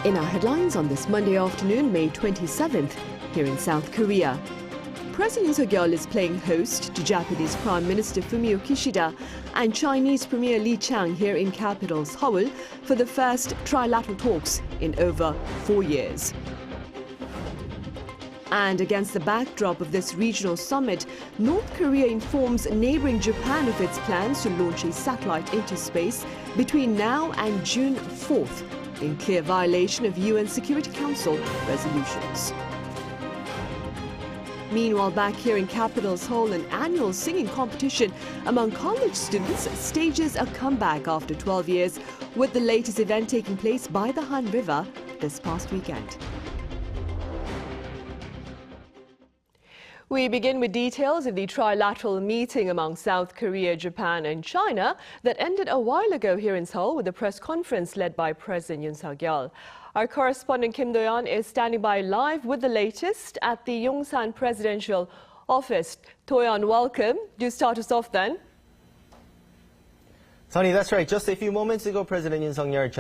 In our headlines on this Monday afternoon, May 27th, here in South Korea. President Yoon Suk-yeol is playing host to Japanese Prime Minister Fumio Kishida and Chinese Premier Li Qiang here in capital Seoul for the first trilateral talks in over 4 years. And against the backdrop of this regional summit, North Korea informs neighboring Japan of its plans to launch a satellite into space between now and June 4th, in clear violation of UN Security Council resolutions. Meanwhile, back here in capital Seoul, an annual singing competition among college students stages a comeback after 12 years, with the latest event taking place by the Han River this past weekend. We begin with details of the trilateral meeting among South Korea, Japan and China that ended a while ago here in Seoul with a press conference led by President Yoon Suk-yeol. Our correspondent Kim Do-yeon is standing by live with the latest at the Yongsan Presidential Office. Do-yeon, welcome. Do start us off then. Sunny, that's right. Just a few moments ago, President Yoon Suk-yeol,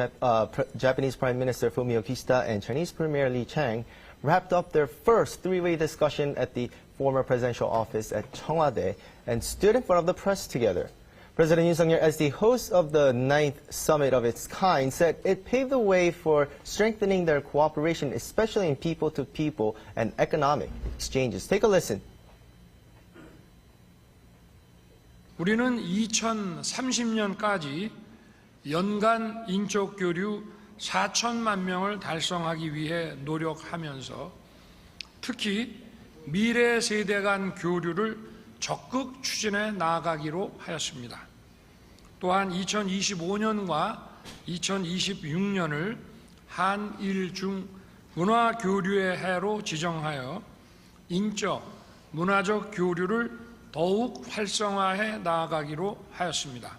Japanese Prime Minister Fumio Kishida and Chinese Premier Li Qiang wrapped up their first three-way discussion at the former presidential office at Cheongwade and stood in front of the press together. President Yoon Suk-yeol, as the host of the 9th summit of its kind, said it paved the way for strengthening their cooperation, especially in people-to-people and economic exchanges. Take a listen. 우리는 2030년까지 연간 인적 교류 4천만 명을 달성하기 위해 노력하면서 특히 미래 세대 간 교류를 적극 추진해 나아가기로 하였습니다. 또한 2025년과 2026년을 한일 중 문화 교류의 해로 지정하여 인적, 문화적 교류를 더욱 활성화해 나아가기로 하였습니다.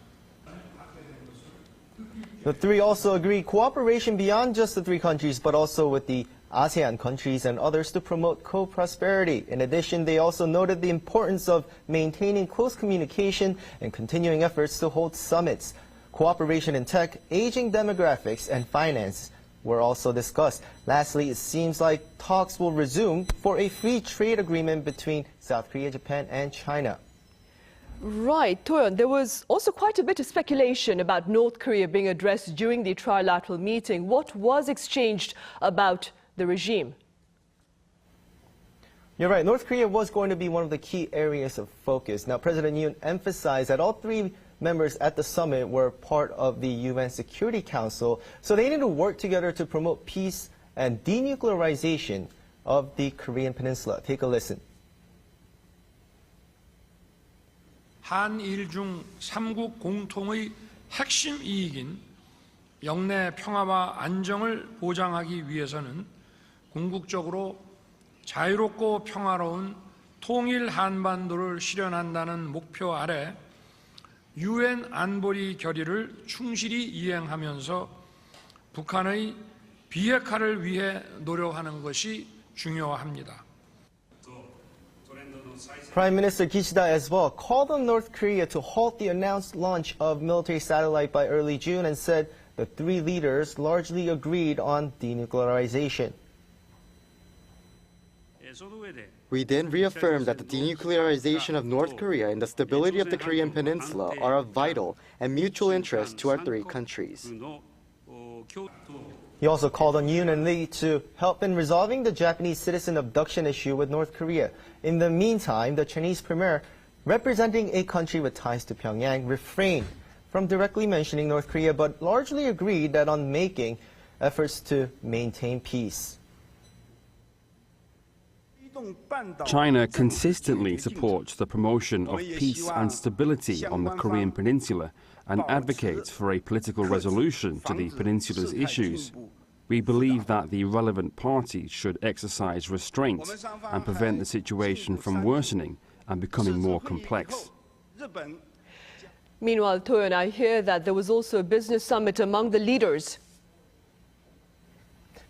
The three also agreed cooperation beyond just the three countries, but also with the ASEAN countries and others to promote co-prosperity. In addition, they also noted the importance of maintaining close communication and continuing efforts to hold summits. Cooperation in tech, aging demographics, and finance were also discussed. Lastly, it seems like talks will resume for a free trade agreement between South Korea, Japan, and China. Right, Do-yeon, there was also quite a bit of speculation about North Korea being addressed during the trilateral meeting. What was exchanged about the regime? You're right, North Korea was going to be one of the key areas of focus. Now, President Yoon emphasized that all three members at the summit were part of the UN Security Council, so they need to work together to promote peace and denuclearization of the Korean Peninsula. Take a listen. 한일 중 3국 공통의 핵심 이익인 영내 평화와 안정을 보장하기 위해서는 궁극적으로 자유롭고 평화로운 통일 한반도를 실현한다는 목표 아래 UN 안보리 결의를 충실히 이행하면서 북한의 비핵화를 위해 노력하는 것이 중요합니다. Prime Minister Kishida as well called on North Korea to halt the announced launch of military satellite by early June and said the three leaders largely agreed on denuclearization. We then reaffirmed that the denuclearization of North Korea and the stability of the Korean Peninsula are of vital and mutual interest to our three countries. He also called on Yoon and Lee to help in resolving the Japanese citizen abduction issue with North Korea. In the meantime, the Chinese premier, representing a country with ties to Pyongyang, refrained from directly mentioning North Korea, but largely agreed that on making efforts to maintain peace. China consistently supports the promotion of peace and stability on the Korean Peninsula and advocates for a political resolution to the peninsula's issues. We believe that the relevant parties should exercise restraint and prevent the situation from worsening and becoming more complex. Meanwhile, Do-yeon, I hear that there was also a business summit among the leaders.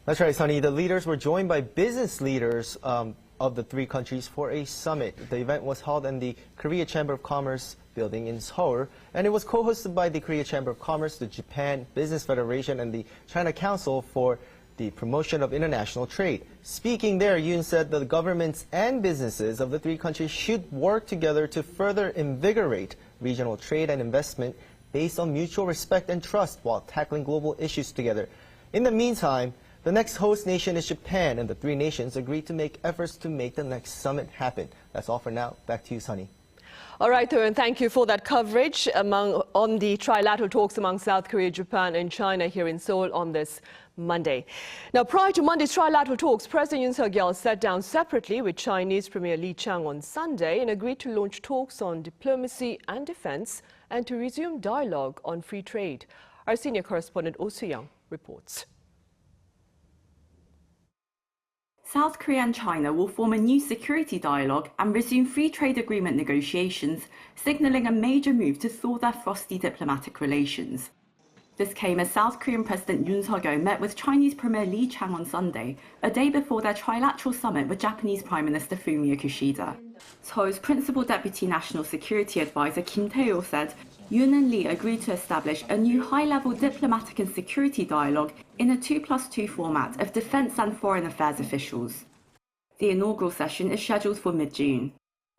That's right, Sunny. The leaders were joined by business leaders of the three countries for a summit. The event was held in the Korea Chamber of Commerce building in Seoul, and it was co-hosted by the Korea Chamber of Commerce, the Japan Business Federation, and the China Council for the promotion of international trade. Speaking there, Yoon said that the governments and businesses of the three countries should work together to further invigorate regional trade and investment based on mutual respect and trust while tackling global issues together. In the meantime, the next host nation is Japan, and the three nations agreed to make efforts to make the next summit happen. That's all for now. Back to you, Sunny. All right, and thank you for that coverage on the trilateral talks among South Korea, Japan and China here in Seoul on this Monday. Now, prior to Monday's trilateral talks, President Yoon Suk-yeol sat down separately with Chinese Premier Li Qiang on Sunday and agreed to launch talks on diplomacy and defense and to resume dialogue on free trade. Our senior correspondent Oh Soo-young reports. South Korea and China will form a new security dialogue and resume free trade agreement negotiations, signalling a major move to thaw their frosty diplomatic relations. This came as South Korean President Yoon Suk-yeol met with Chinese Premier Li Qiang on Sunday, a day before their trilateral summit with Japanese Prime Minister Fumio Kishida. Seoul's Principal Deputy National Security Advisor Kim Tae-ho said Yoon and Lee agreed to establish a new high-level diplomatic and security dialogue in a 2+2 format of defense and foreign affairs officials. The inaugural session is scheduled for mid-June.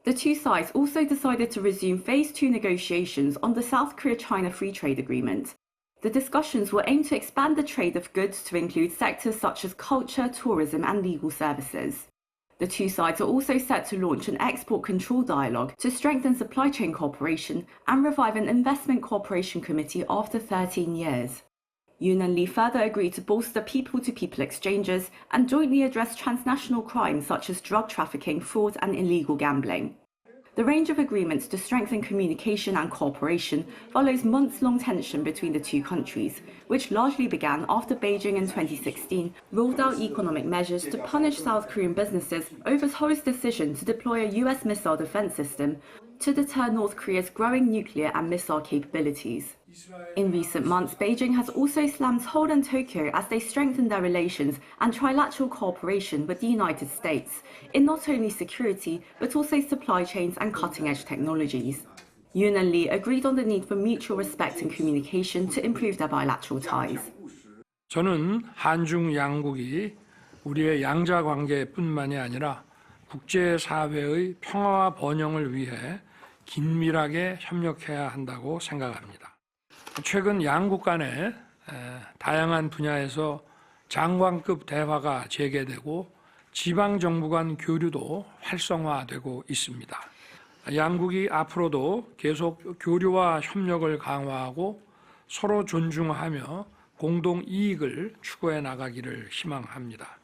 The two sides also decided to resume Phase 2 negotiations on the South Korea-China Free Trade Agreement. The discussions will aim to expand the trade of goods to include sectors such as culture, tourism and legal services. The two sides are also set to launch an export control dialogue to strengthen supply chain cooperation and revive an investment cooperation committee after 13 years. Yoon and Lee further agreed to bolster people-to-people exchanges and jointly address transnational crimes such as drug trafficking, fraud and illegal gambling. The range of agreements to strengthen communication and cooperation follows months-long tension between the two countries, which largely began after Beijing in 2016 rolled out economic measures to punish South Korean businesses over Seoul's decision to deploy a US missile defense system to deter North Korea's growing nuclear and missile capabilities. In recent months, Beijing has also slammed Seoul and Tokyo as they strengthen their relations and trilateral cooperation with the United States in not only security but also supply chains and cutting-edge technologies. Yoon and Lee agreed on the need for mutual respect and communication to improve their bilateral ties. 저는 한중 양국이 우리의 양자 관계뿐만이 아니라 국제 사회의 평화와 번영을 위해 긴밀하게 협력해야 한다고 생각합니다. 최근 양국 간에 다양한 분야에서 장관급 대화가 재개되고 지방 정부 간 교류도 활성화되고 있습니다. 양국이 앞으로도 계속 교류와 협력을 강화하고 서로 존중하며 공동 이익을 추구해 나가기를 희망합니다.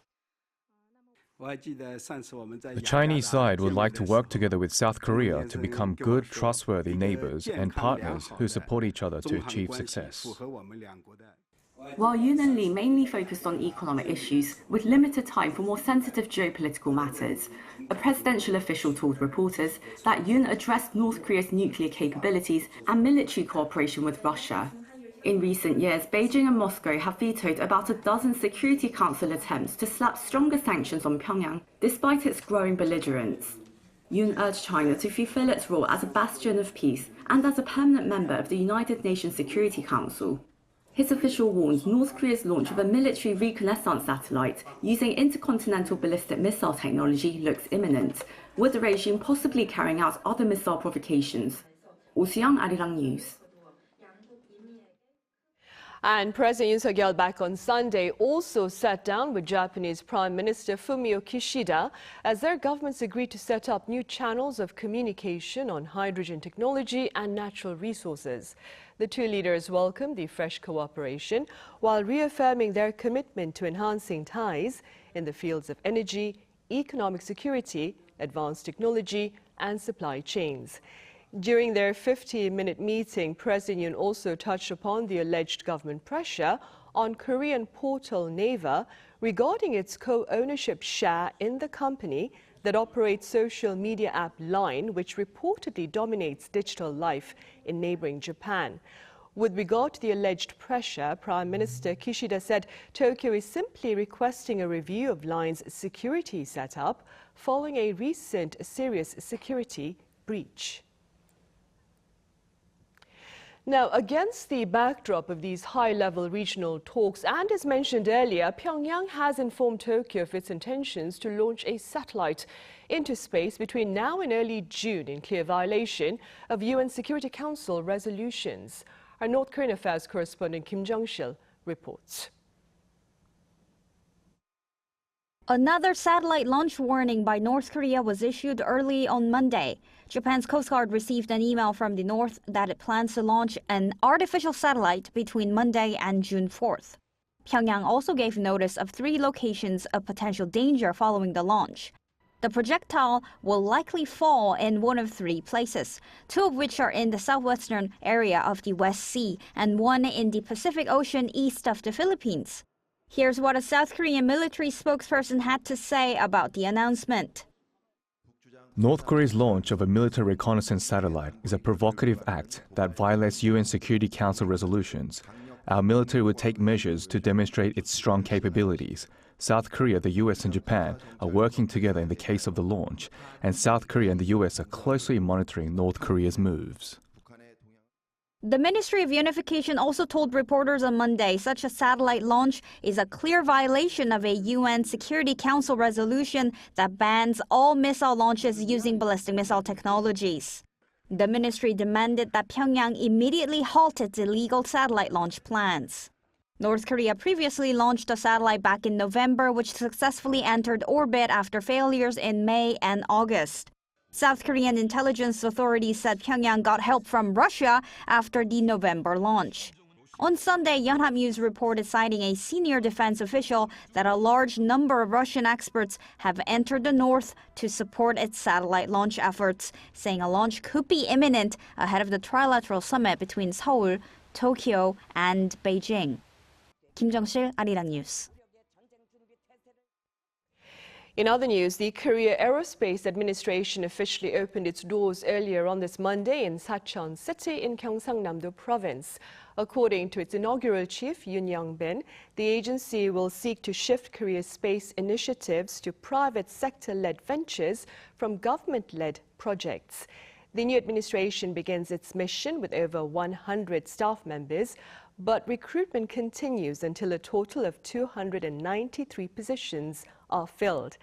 The Chinese side would like to work together with South Korea to become good, trustworthy neighbors and partners who support each other to achieve success. While Yoon and Lee mainly focused on economic issues, with limited time for more sensitive geopolitical matters, a presidential official told reporters that Yoon addressed North Korea's nuclear capabilities and military cooperation with Russia. In recent years, Beijing and Moscow have vetoed about a dozen Security Council attempts to slap stronger sanctions on Pyongyang, despite its growing belligerence. Yoon urged China to fulfill its role as a bastion of peace and as a permanent member of the United Nations Security Council. His official warned North Korea's launch of a military reconnaissance satellite using intercontinental ballistic missile technology looks imminent, with the regime possibly carrying out other missile provocations. Oh Soo-young, Arirang News. And President Yoon Suk-yeol back on Sunday also sat down with Japanese Prime Minister Fumio Kishida as their governments agreed to set up new channels of communication on hydrogen technology and natural resources. The two leaders welcomed the fresh cooperation while reaffirming their commitment to enhancing ties in the fields of energy, economic security, advanced technology and supply chains. During their 50-minute meeting, President Yoon also touched upon the alleged government pressure on Korean portal Naver regarding its co-ownership share in the company that operates social media app Line, which reportedly dominates digital life in neighboring Japan. With regard to the alleged pressure, Prime Minister Kishida said Tokyo is simply requesting a review of Line's security setup following a recent serious security breach. Now, against the backdrop of these high-level regional talks, and as mentioned earlier, Pyongyang has informed Tokyo of its intentions to launch a satellite into space between now and early June in clear violation of UN Security Council resolutions. Our North Korean Affairs correspondent Kim Jung-sil reports. Another satellite launch warning by North Korea was issued early on Monday. Japan's Coast Guard received an email from the North that it plans to launch an artificial satellite between Monday and June 4th. Pyongyang also gave notice of 3 locations of potential danger following the launch. The projectile will likely fall in one of 3 places, 2 of which are in the southwestern area of the West Sea and 1 in the Pacific Ocean east of the Philippines. Here's what a South Korean military spokesperson had to say about the announcement. North Korea's launch of a military reconnaissance satellite is a provocative act that violates UN Security Council resolutions. Our military will take measures to demonstrate its strong capabilities. South Korea, the US, and Japan are working together in the case of the launch, and South Korea and the US are closely monitoring North Korea's moves. The Ministry of Unification also told reporters on Monday such a satellite launch is a clear violation of a UN Security Council resolution that bans all missile launches using ballistic missile technologies. The ministry demanded that Pyongyang immediately halt its illegal satellite launch plans. North Korea previously launched a satellite back in November, which successfully entered orbit after failures in May and August. South Korean intelligence authorities said Pyongyang got help from Russia after the November launch. On Sunday, Yonhap News reported citing a senior defense official that a large number of Russian experts have entered the north to support its satellite launch efforts, saying a launch could be imminent ahead of the Trilateral summit between Seoul, Tokyo, and Beijing. Kim Jung-sil, Arirang News. In other news, the Korea AeroSpace Administration officially opened its doors earlier on this Monday in Sacheon City in Gyeongsang-namdo Province. According to its inaugural chief, Yoon, the agency will seek to shift Korea's space initiatives to private sector-led ventures from government-led projects. The new administration begins its mission with over 100 staff members, but recruitment continues until a total of 293 positions are filled.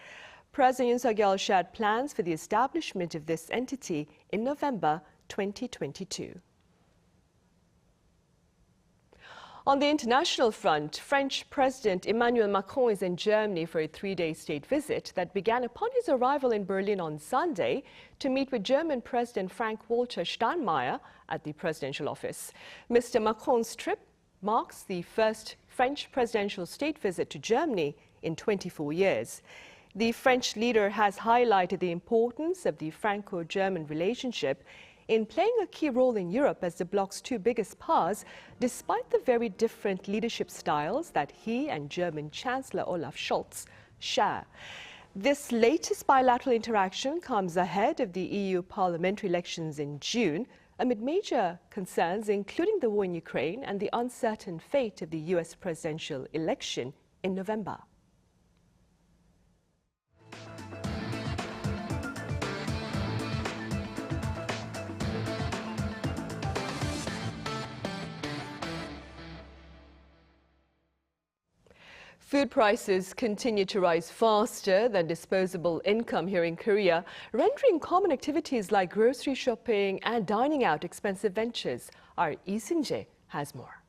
President Yoon Suk-yeol shared plans for the establishment of this entity in November 2022. On the international front, French President Emmanuel Macron is in Germany for a 3-day state visit that began upon his arrival in Berlin on Sunday to meet with German President Frank-Walter Steinmeier at the presidential office. Mr. Macron's trip marks the first French presidential state visit to Germany in 24 years. The French leader has highlighted the importance of the Franco-German relationship in playing a key role in Europe as the bloc's 2 biggest powers, despite the very different leadership styles that he and German Chancellor Olaf Scholz share. This latest bilateral interaction comes ahead of the EU parliamentary elections in June, amid major concerns including the war in Ukraine and the uncertain fate of the US presidential election in November. Food prices continue to rise faster than disposable income here in Korea, rendering common activities like grocery shopping and dining out expensive ventures. Our Lee Seung-jae has more.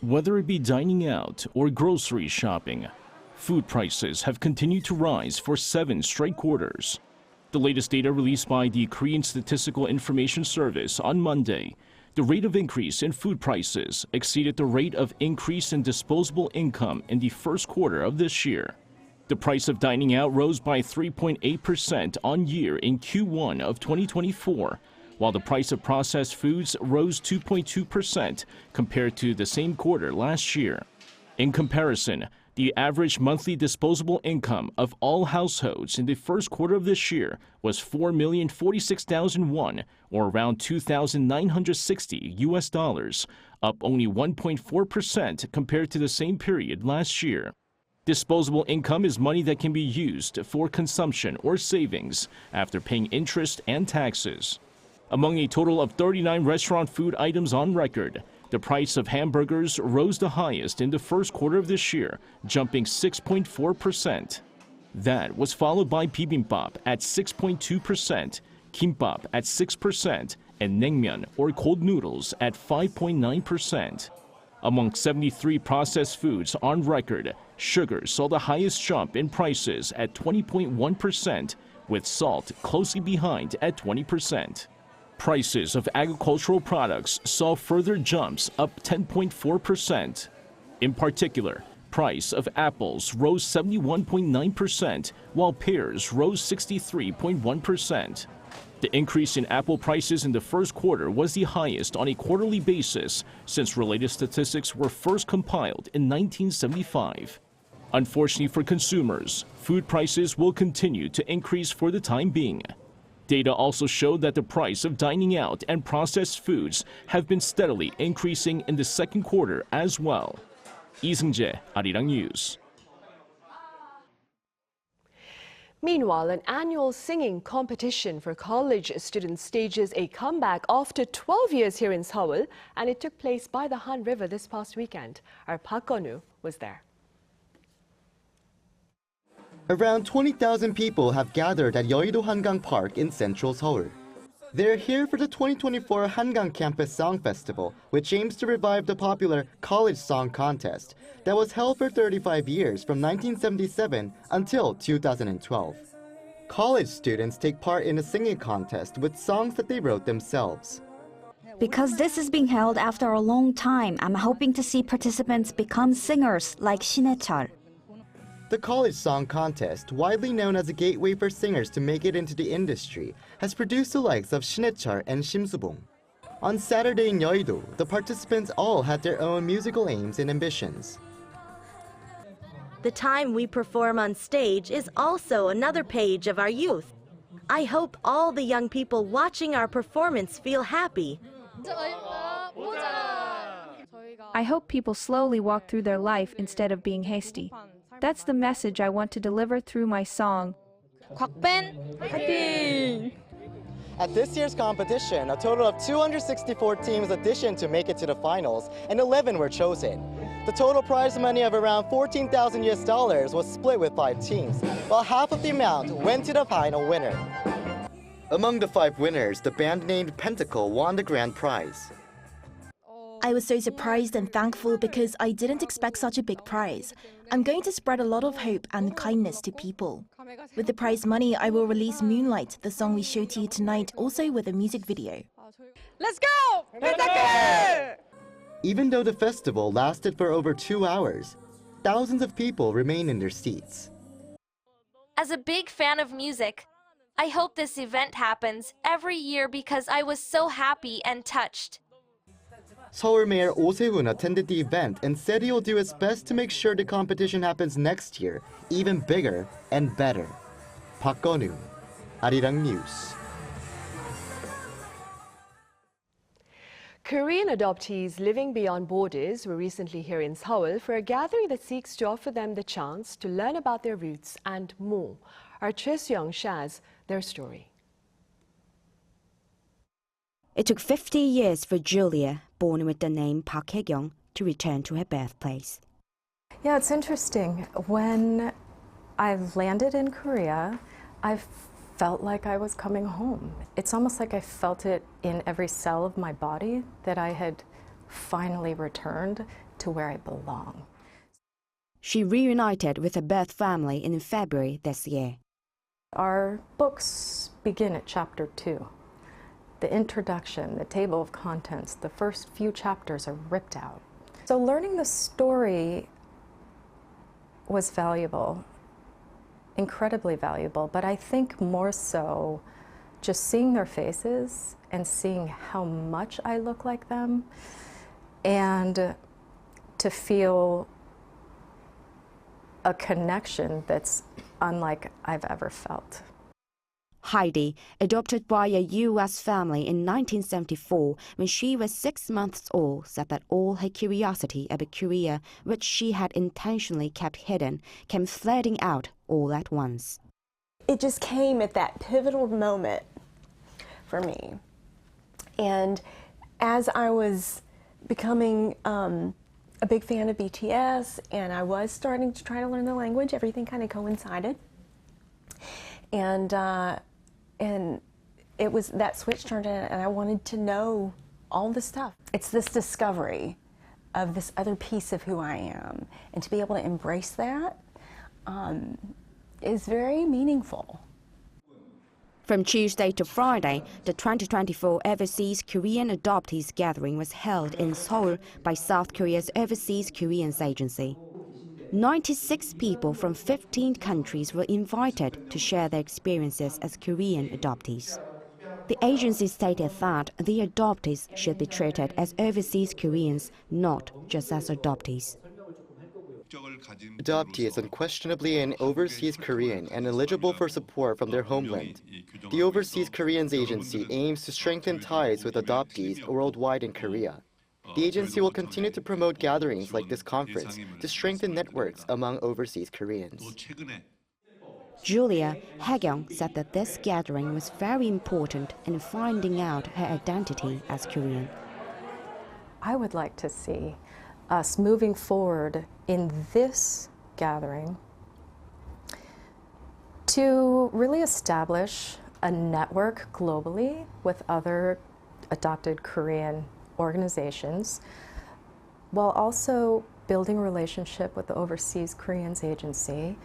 Whether it be dining out or grocery shopping, food prices have continued to rise for 7 straight quarters. The latest data released by the Korean Statistical Information Service on Monday, the rate of increase in food prices exceeded the rate of increase in disposable income in the first quarter of this year. The price of dining out rose by 3.8% on year in Q1 of 2024, while the price of processed foods rose 2.2% compared to the same quarter last year. In comparison, the average monthly disposable income of all households in the first quarter of this year was 4,046,000 won, or around $2,960, up only 1.4% compared to the same period last year. Disposable income is money that can be used for consumption or savings after paying interest and taxes. Among a total of 39 restaurant food items on record, the price of hamburgers rose the highest in the first quarter of this year, jumping 6.4%. That was followed by bibimbap at 6.2%, kimbap at 6%, and naengmyeon, or cold noodles, at 5.9%. Among 73 processed foods on record, sugar saw the highest jump in prices at 20.1%, with salt closely behind at 20%. Prices of agricultural products saw further jumps, up 10.4%. In particular, price of apples rose 71.9%, while pears rose 63.1%. The increase in apple prices in the first quarter was the highest on a quarterly basis since related statistics were first compiled in 1975. Unfortunately for consumers, food prices will continue to increase for the time being. Data also showed that the price of dining out and processed foods have been steadily increasing in the second quarter as well. Lee Seung-jae, Arirang News. Meanwhile, an annual singing competition for college students stages a comeback after 12 years here in Seoul, and it took place by the Han River this past weekend. Our Park Gon-woo was there. Around 20,000 people have gathered at Yeouido Hangang Park in central Seoul. They're here for the 2024 Hangang Campus Song Festival, which aims to revive the popular college song contest that was held for 35 years from 1977 until 2012. College students take part in a singing contest with songs that they wrote themselves. Because this is being held after a long time, I'm hoping to see participants become singers like Shinechal. The college song contest, widely known as a gateway for singers to make it into the industry, has produced the likes of Shinechal and Shimsubong. On Saturday in Yeouido, the participants all had their own musical aims and ambitions. The time we perform on stage is also another page of our youth. I hope all the young people watching our performance feel happy. I hope people slowly walk through their life instead of being hasty. That's the message I want to deliver through my song. At this year's competition, a total of 264 teams auditioned to make it to the finals, and 11 were chosen. The total prize money of around $14,000 was split with 5 teams, while half of the amount went to the final winner. Among the 5 winners, the band named Pentacle won the grand prize. I was so surprised and thankful because I didn't expect such a big prize. I'm going to spread a lot of hope and kindness to people. With the prize money, I will release Moonlight, the song we showed to you tonight, also with a music video. Let's go! Even though the festival lasted for over 2 hours, thousands of people remained in their seats. As a big fan of music, I hope this event happens every year because I was so happy and touched. Seoul Mayor Oh Se-hoon attended the event and said he'll do his best to make sure the competition happens next year, even bigger and better. Park Gon-woo, Arirang News. Korean adoptees living beyond borders were recently here in Seoul for a gathering that seeks to offer them the chance to learn about their roots and more. Our Choi Seong shares their story. It took 50 years for Julia, born with the name Park Hae-kyung, to return to her birthplace. Yeah, it's interesting. When I landed in Korea, I felt like I was coming home. It's almost like I felt it in every cell of my body that I had finally returned to where I belong. She reunited with her birth family in February this year. Our books begin at chapter 2. The introduction, the table of contents, the first few chapters are ripped out. So learning the story was valuable, incredibly valuable, but I think more so just seeing their faces and seeing how much I look like them and to feel a connection that's unlike I've ever felt. Heidi, adopted by a U.S. family in 1974 when she was 6 months old, said that all her curiosity about Korea, which she had intentionally kept hidden, came flooding out all at once. It just came at that pivotal moment for me. And as I was becoming a big fan of BTS, and I was starting to try to learn the language, everything kind of coincided. And it was that switch turned in, and I wanted to know all the stuff. It's this discovery of this other piece of who I am, and to be able to embrace that is very meaningful. From Tuesday to Friday, the 2024 Overseas Korean Adoptees Gathering was held in Seoul by South Korea's Overseas Korean Agency. 96 people from 15 countries were invited to share their experiences as Korean adoptees. The agency stated that the adoptees should be treated as overseas Koreans, not just as adoptees. Adoptee is unquestionably an overseas Korean and eligible for support from their homeland. The Overseas Koreans Agency aims to strengthen ties with adoptees worldwide in Korea. The agency will continue to promote gatherings like this conference to strengthen networks among overseas Koreans. Julia Hangang said that this gathering was very important in finding out her identity as Korean. I would like to see us moving forward in this gathering to really establish a network globally with other adopted Korean organizations, while also building a relationship with the Overseas Koreans Agency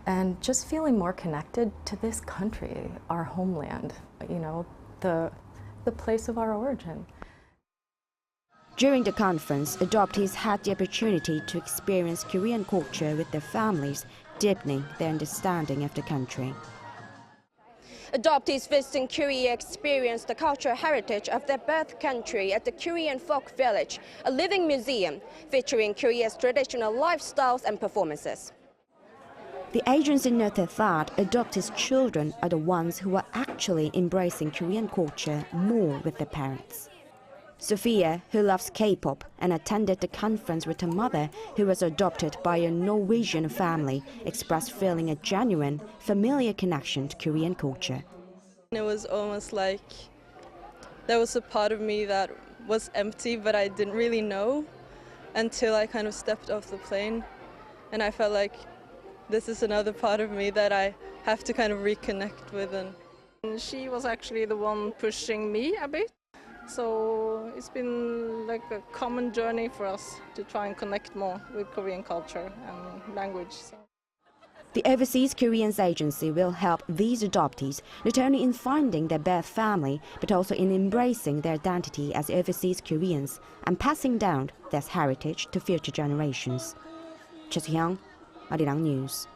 and just feeling more connected to this country, our homeland, you know, the place of our origin. During the conference, adoptees had the opportunity to experience Korean culture with their families, deepening their understanding of the country. Adoptees visiting Korea experienced the cultural heritage of their birth country at the Korean Folk Village, a living museum featuring Korea's traditional lifestyles and performances. The agency noted that adoptees' children are the ones who are actually embracing Korean culture more with their parents. Sophia, who loves K-pop and attended the conference with her mother, who was adopted by a Norwegian family, expressed feeling a genuine, familiar connection to Korean culture. It was almost like there was a part of me that was empty, but I didn't really know until I kind of stepped off the plane. And I felt like this is another part of me that I have to kind of reconnect with. And she was actually the one pushing me a bit. So it's been like a common journey for us to try and connect more with Korean culture and language. The Overseas Koreans Agency will help these adoptees not only in finding their birth family, but also in embracing their identity as overseas Koreans and passing down their heritage to future generations. Sacheon, Arirang News.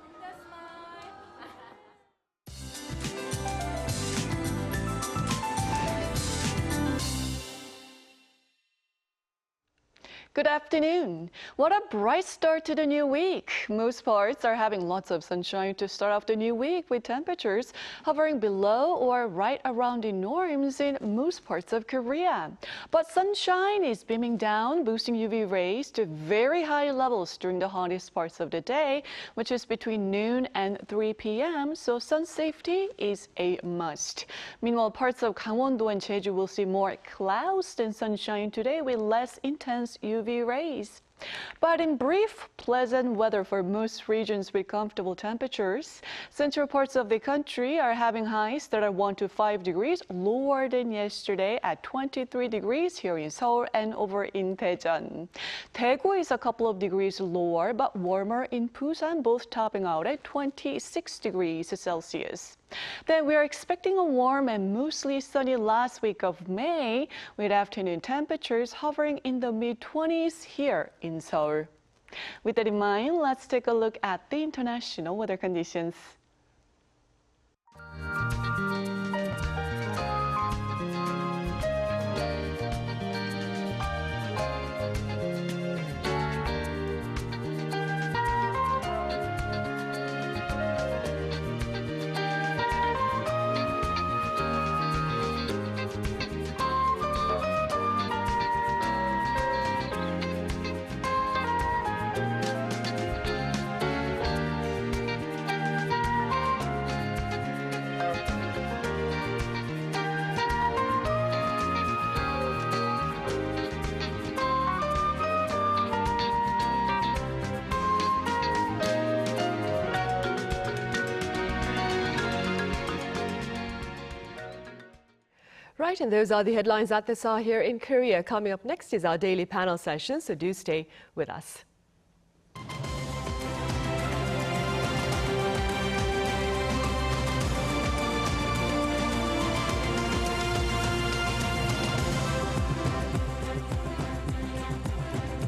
Good afternoon. What a bright start to the new week. Most parts are having lots of sunshine to start off the new week, with temperatures hovering below or right around the norms in most parts of Korea. But sunshine is beaming down, boosting UV rays to very high levels during the hottest parts of the day, which is between noon and 3 p.m., so sun safety is a must. Meanwhile, parts of Gangwon-do and Jeju will see more clouds than sunshine today, with less intense UV rays. But in brief, pleasant weather for most regions with comfortable temperatures. Central parts of the country are having highs that are 1 to 5 degrees lower than yesterday at 23 degrees here in Seoul and over in Daejeon. Daegu is a couple of degrees lower but warmer in Busan, both topping out at 26 degrees Celsius. Then we are expecting a warm and mostly sunny last week of May, with afternoon temperatures hovering in the mid-20s here in Seoul. With that in mind, let's take a look at the international weather conditions. Right, and those are the headlines at this hour here in Korea. Coming up next is our daily panel session, so do stay with us.